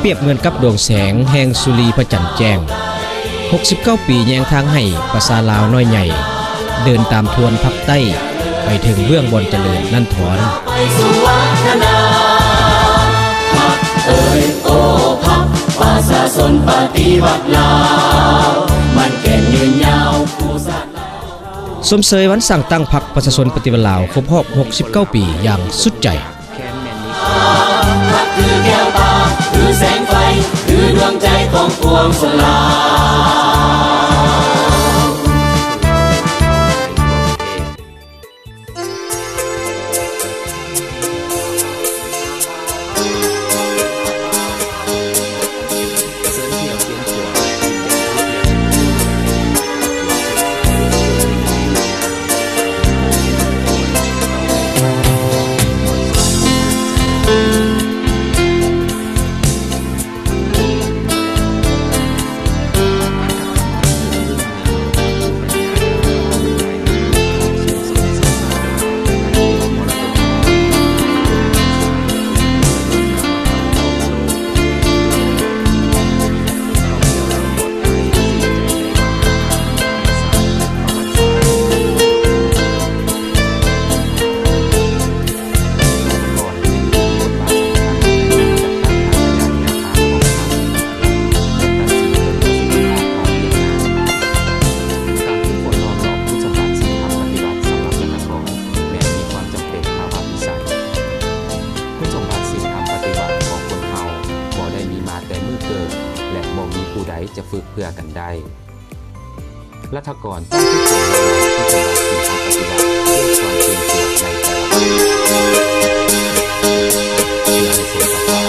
เปรียบเหมือนกับดวงแสงแห่งสุรีพระจันทร์แจ้ง69 ปีแยงทางให้ประชาลาวน้อยใหญ่เดินตามทวนพักใต้ไปถึงเบื้องบนเจริญนั่นถอนไปสู่วัฒนาพักเอ่ยโอ้พักประชาชนปฏิวัติลาวมันแก่นยืนยาวผู้สานสมเสยวันสั่งตั้งพรรคประชาชนปฏิวัติลาวครบรอบ69 ปีอย่างสุดใจพักคือแก้วตาคือแสงไฟคือดวงใจของปวงชนลาวจะฝึกเพื่อกันได้รัฐกรต้องทุกคนผู้สมบัติสิ่งทำปฏิบัติด้วยความเป็นตัวในแต่ละวันเพื่อให้สมกับว่า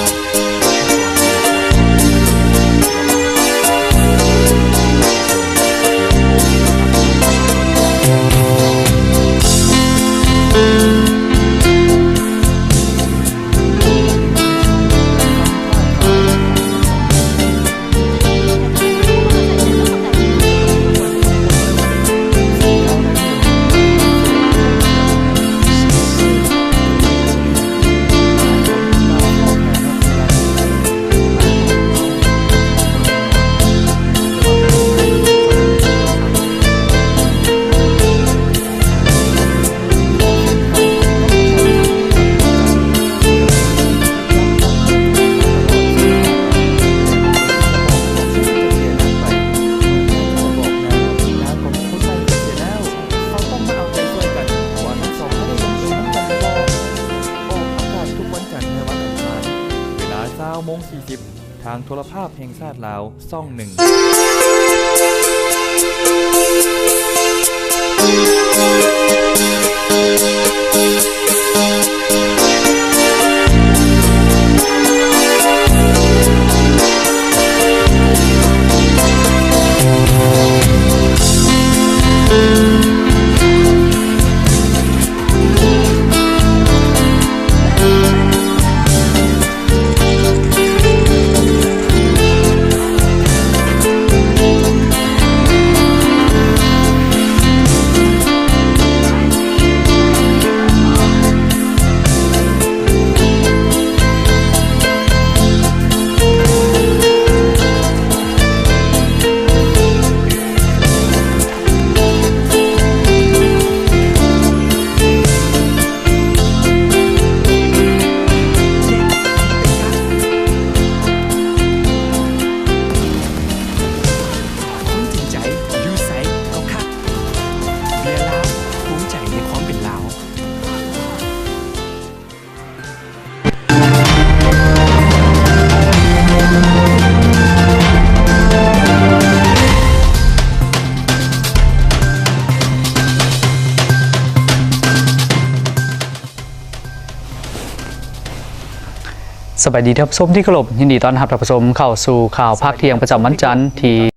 ทางโทรภาพแห่งชาติลาวซ่องหนึ่งสวัสดีท่านผู้ชมที่เคารพยินดีต้อนรับท่านผู้ชมเข้าสู่ข่าวภาคเที่ยงประจำวันจันทร์ที่